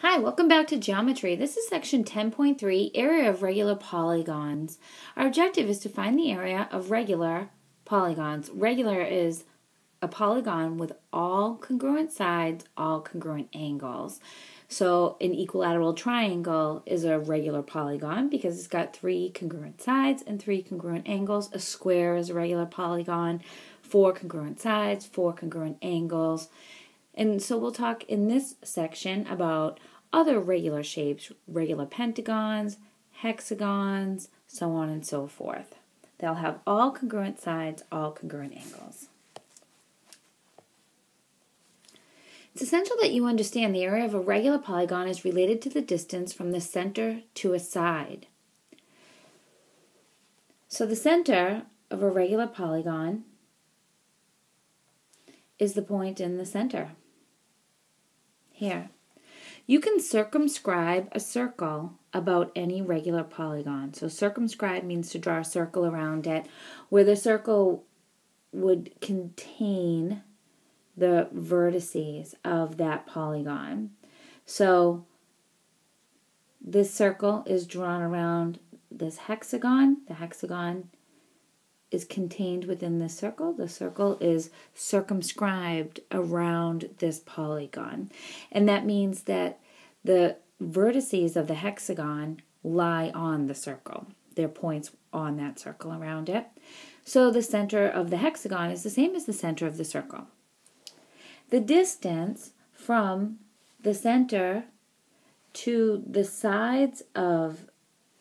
Hi, welcome back to Geometry. This is section 10.3, Area of Regular Polygons. Our objective is to find the area of regular polygons. Regular is a polygon with all congruent sides, all congruent angles. So an equilateral triangle is a regular polygon because it's got 3 congruent sides and 3 congruent angles. A square is a regular polygon, 4 congruent sides, 4 congruent angles. And so we'll talk in this section about other regular shapes, regular pentagons, hexagons, so on and so forth. They'll have all congruent sides, all congruent angles. It's essential that you understand the area of a regular polygon is related to the distance from the center to a side. So the center of a regular polygon is the point in the center. Here. You can circumscribe a circle about any regular polygon. So circumscribe means to draw a circle around it, where the circle would contain the vertices of that polygon. So this circle is drawn around this hexagon. The hexagon is contained within this circle. The circle is circumscribed around this polygon. And that means that the vertices of the hexagon lie on the circle. They're points on that circle around it. So the center of the hexagon is the same as the center of the circle. The distance from the center to the sides of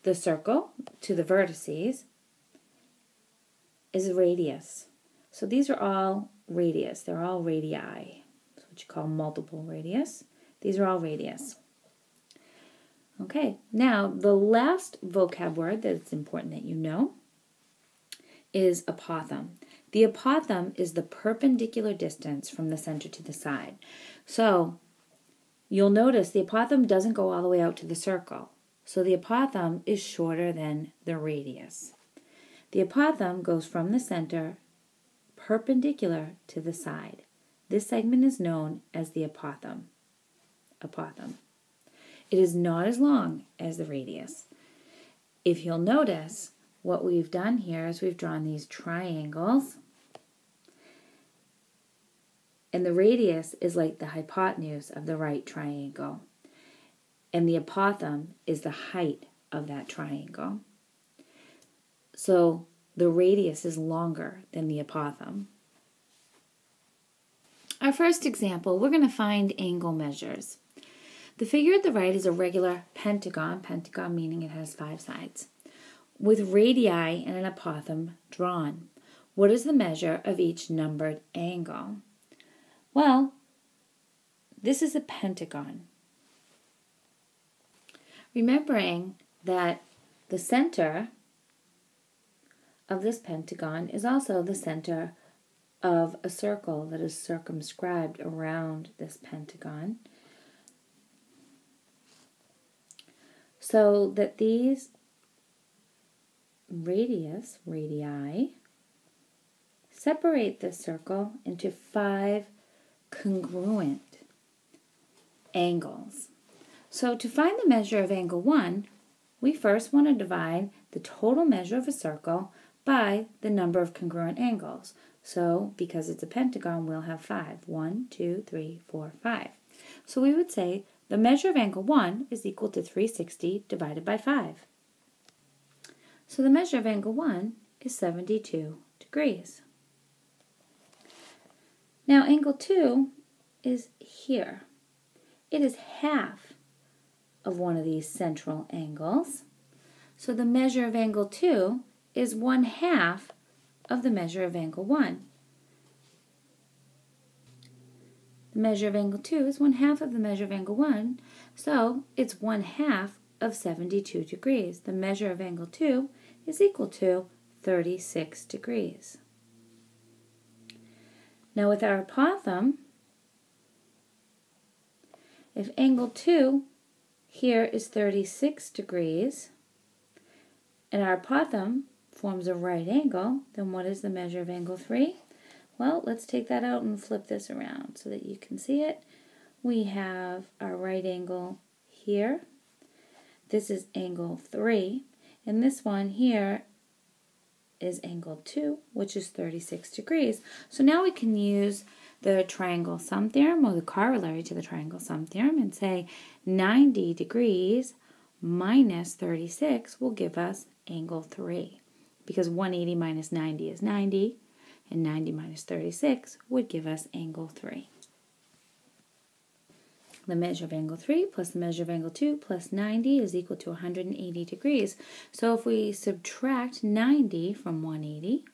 the circle, to the vertices, is a radius. So these are all radius. They're all radii. That's what you call multiple radius. These are all radius. Okay, now the last vocab word that it's important that you know is apothem. The apothem is the perpendicular distance from the center to the side. So you'll notice the apothem doesn't go all the way out to the circle. So the apothem is shorter than the radius. The apothem goes from the center perpendicular to the side. This segment is known as the apothem. It is not as long as the radius. If you'll notice, what we've done here is we've drawn these triangles, and the radius is like the hypotenuse of the right triangle, and the apothem is the height of that triangle. So the radius is longer than the apothem. Our first example, we're going to find angle measures. The figure at the right is a regular pentagon, pentagon meaning it has 5 sides, with radii and an apothem drawn. What is the measure of each numbered angle? Well, this is a pentagon. Remembering that the center of this pentagon is also the center of a circle that is circumscribed around this pentagon, so that these radii, separate this circle into 5 congruent angles. So to find the measure of angle 1, we first want to divide the total measure of a circle by the number of congruent angles. So because it's a pentagon, we'll have 5. 1, 2, 3, 4, 5. So we would say the measure of angle 1 is equal to 360 divided by 5. So the measure of angle 1 is 72 degrees. Now angle 2 is here. It is half of one of these central angles. So the measure of angle 2 is 1/2 of the measure of angle 1. The measure of angle 2 is 1/2 of the measure of angle 1, so it's 1/2 of 72 degrees. The measure of angle 2 is equal to 36 degrees. Now with our apothem, if angle 2 here is 36 degrees, and our apothem forms a right angle, then what is the measure of angle 3? Well, let's take that out and flip this around so that you can see it. We have our right angle here. This is angle 3. And this one here is angle 2, which is 36 degrees. So now we can use the triangle sum theorem, or the corollary to the triangle sum theorem, and say 90 degrees minus 36 will give us angle 3. Because 180 minus 90 is 90, and 90 minus 36 would give us angle 3. The measure of angle 3 plus the measure of angle 2 plus 90 is equal to 180 degrees. So if we subtract 90 from 180,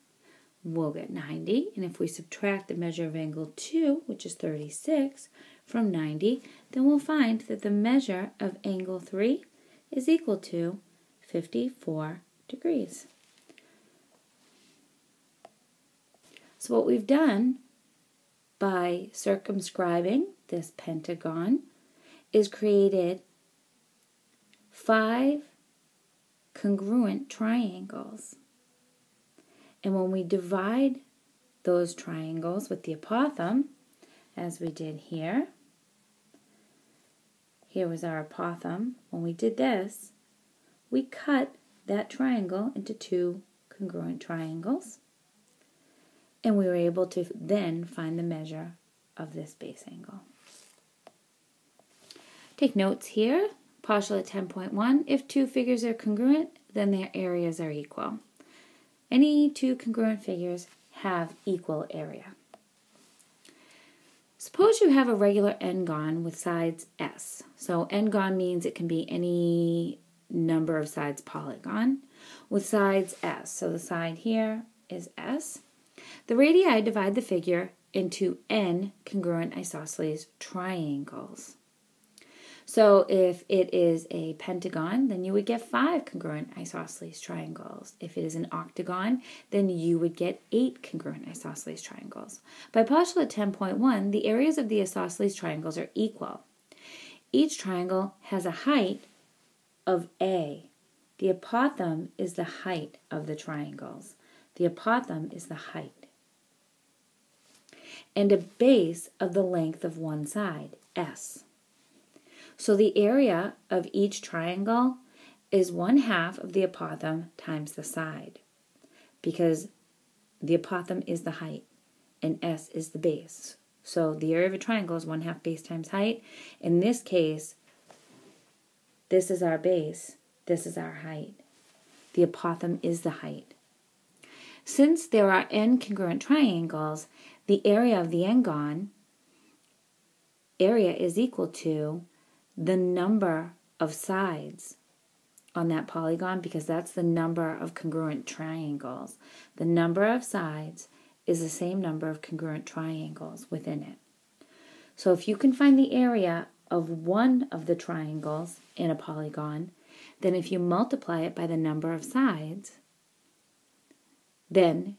we'll get 90. And if we subtract the measure of angle 2, which is 36, from 90, then we'll find that the measure of angle 3 is equal to 54 degrees. So what we've done by circumscribing this pentagon is created 5 congruent triangles. And when we divide those triangles with the apothem, as we did here, here was our apothem. When we did this, we cut that triangle into 2 congruent triangles, and we were able to then find the measure of this base angle. Take notes here. Postulate 10.1. If 2 figures are congruent, then their areas are equal. Any 2 congruent figures have equal area. Suppose you have a regular n-gon with sides s. So n-gon means it can be any number of sides polygon with sides s. So the side here is s. The radii divide the figure into n congruent isosceles triangles. So if it is a pentagon, then you would get 5 congruent isosceles triangles. If it is an octagon, then you would get 8 congruent isosceles triangles. By postulate 10.1, the areas of the isosceles triangles are equal. Each triangle has a height of a. The apothem is the height of the triangles. The apothem is the height. And a base of the length of one side, s. So the area of each triangle is 1/2 of the apothem times the side, because the apothem is the height and s is the base. So the area of a triangle is 1/2 base times height. In this case, this is our base, this is our height. The apothem is the height. Since there are n congruent triangles, the area of the n-gon area is equal to the number of sides on that polygon, because that's the number of congruent triangles. The number of sides is the same number of congruent triangles within it. So if you can find the area of one of the triangles in a polygon, then if you multiply it by the number of sides, then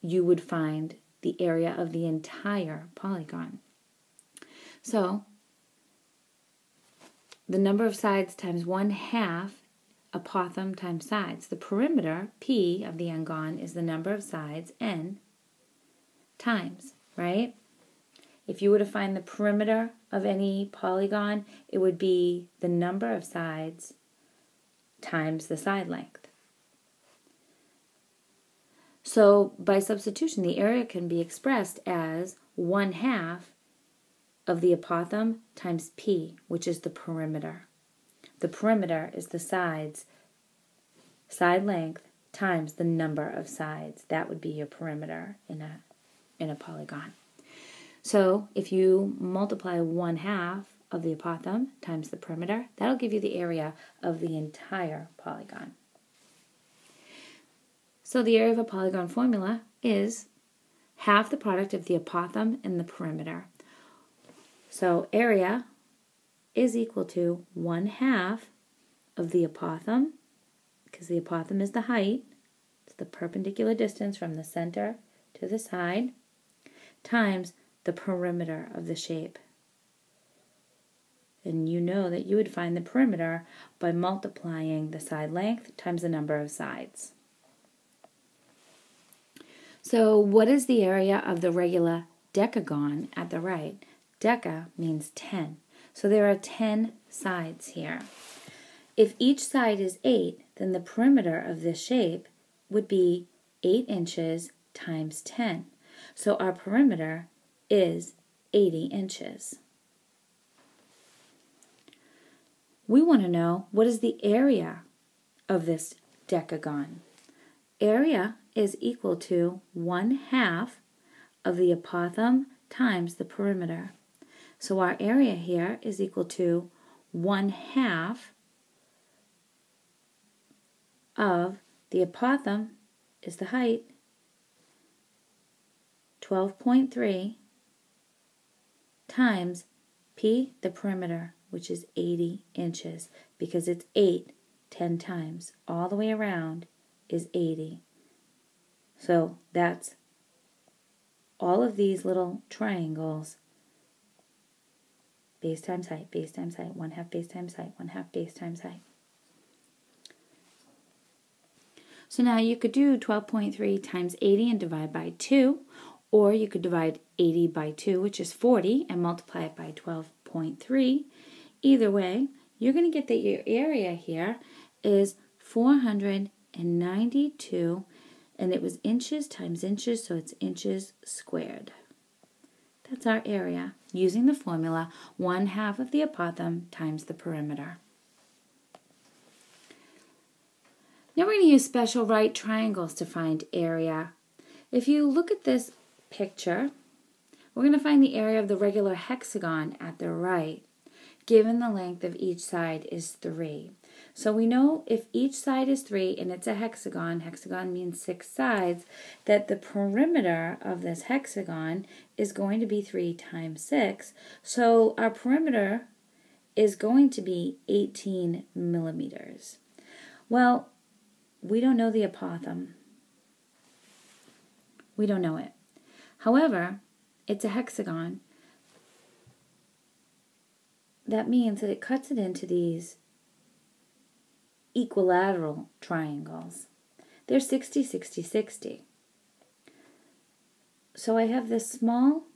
you would find the area of the entire polygon. So the number of sides times 1/2 apothem times sides. The perimeter, P, of the n-gon is the number of sides, n, times, right? If you were to find the perimeter of any polygon, it would be the number of sides times the side length. So by substitution, the area can be expressed as 1/2 of the apothem times P, which is the perimeter. The perimeter is the sides, side length, times the number of sides. That would be your perimeter in a polygon. So if you multiply 1/2 of the apothem times the perimeter, that'll give you the area of the entire polygon. So the area of a polygon formula is half the product of the apothem and the perimeter. So area is equal to 1/2 of the apothem, because the apothem is the height, it's the perpendicular distance from the center to the side, times the perimeter of the shape. And you know that you would find the perimeter by multiplying the side length times the number of sides. So what is the area of the regular decagon at the right? Deca means 10. So there are 10 sides here. If each side is 8, then the perimeter of this shape would be 8 inches times 10. So our perimeter is 80 inches. We want to know, what is the area of this decagon? Area is equal to 1/2 of the apothem times the perimeter. So our area here is equal to 1/2 of the apothem is the height, 12.3, times P, the perimeter, which is 80 inches, because it's 8 10 times. All the way around is 80. So that's all of these little triangles. Base times height, base times height, 1/2 base times height, 1/2 base times height. So now you could do 12.3 times 80 and divide by 2, or you could divide 80 by 2, which is 40, and multiply it by 12.3. Either way, you're going to get that your area here is 492, and it was inches times inches, so it's inches squared. That's our area, using the formula 1/2 of the apothem times the perimeter. Now we're going to use special right triangles to find area. If you look at this picture, we're going to find the area of the regular hexagon at the right, given the length of each side is 3. So we know if each side is 3 and it's a hexagon, hexagon means 6 sides, that the perimeter of this hexagon is going to be 3 times 6. So our perimeter is going to be 18 millimeters. Well, we don't know the apothem. We don't know it. However, it's a hexagon. That means that it cuts it into these equilateral triangles. They're 60, 60, 60. So I have this small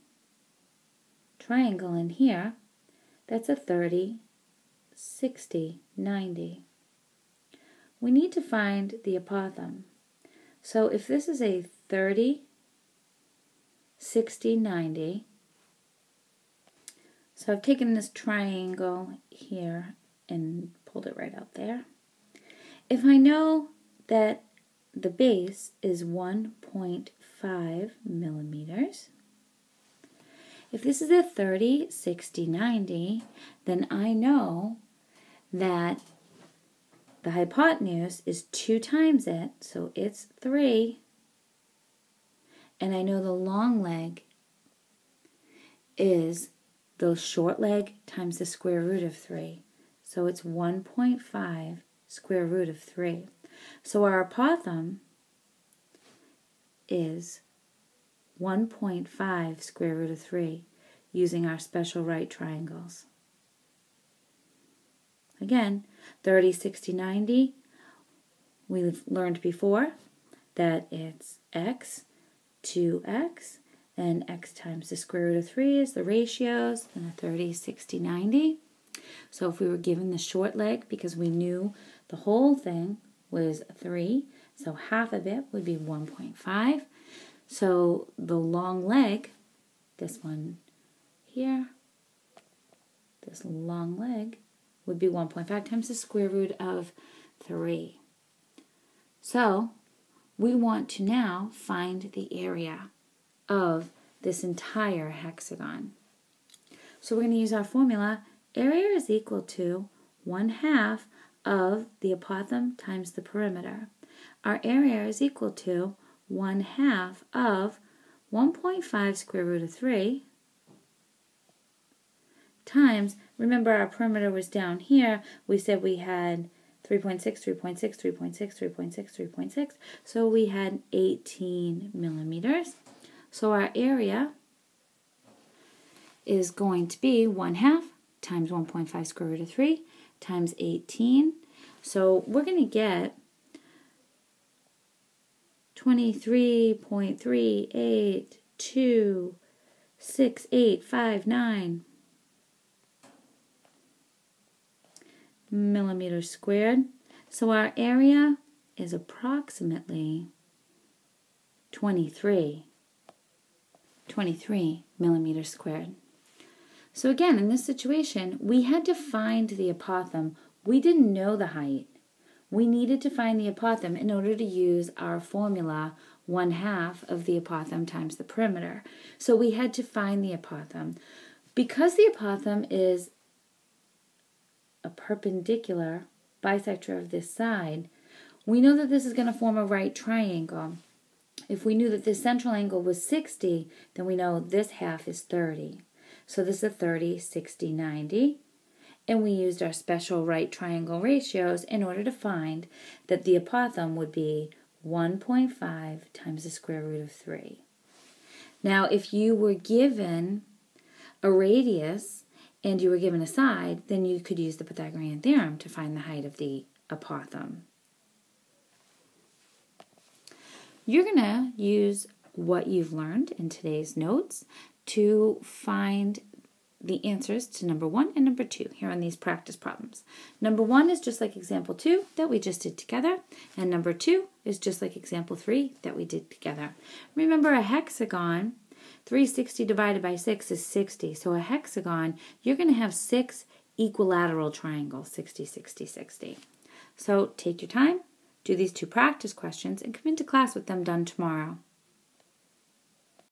triangle in here. That's a 30, 60, 90. We need to find the apothem. So if this is a 30, 60, 90, so I've taken this triangle here and pulled it right out there. If I know that the base is 1.5 millimeters, if this is a 30, 60, 90, then I know that the hypotenuse is 2 times it, so it's 3. And I know the long leg is the short leg times the square root of 3. So it's 1.5 square root of 3. So our apothem is 1.5 square root of 3 using our special right triangles. Again, 30, 60, 90, we've learned before that it's x, 2x, and x times the square root of 3 is the ratios, and a 30, 60, 90. So if we were given the short leg, because we knew the whole thing was 3, so half of it would be 1.5. So the long leg, this one here, this long leg, would be 1.5 times the square root of 3. So we want to now find the area of this entire hexagon. So we're going to use our formula. Area is equal to 1/2 of the apothem times the perimeter. Our area is equal to 1/2 of 1.5 square root of 3 times, remember our perimeter was down here, we said we had 3.6, 3.6, 3.6, 3.6, 3.6, so we had 18 millimeters. So our area is going to be 1/2 times 1.5 square root of 3 times 18. So we're going to get 23.3826859. millimeters squared. So our area is approximately 23 millimeters squared. So again, in this situation, we had to find the apothem. We didn't know the height. We needed to find the apothem in order to use our formula 1/2 of the apothem times the perimeter. So we had to find the apothem. Because the apothem is a perpendicular bisector of this side, we know that this is going to form a right triangle. If we knew that this central angle was 60, then we know this half is 30. So this is 30, 60, 90. And we used our special right triangle ratios in order to find that the apothem would be 1.5 times the square root of 3. Now, if you were given a radius and you were given a side, then you could use the Pythagorean theorem to find the height of the apothem. You're going to use what you've learned in today's notes to find the answers to number 1 and number 2 here on these practice problems. Number 1 is just like example 2 that we just did together, and number 2 is just like example 3 that we did together. Remember, a hexagon, 360 divided by 6 is 60. So a hexagon, you're going to have 6 equilateral triangles, 60, 60, 60. So take your time, do these 2 practice questions, and come into class with them done tomorrow.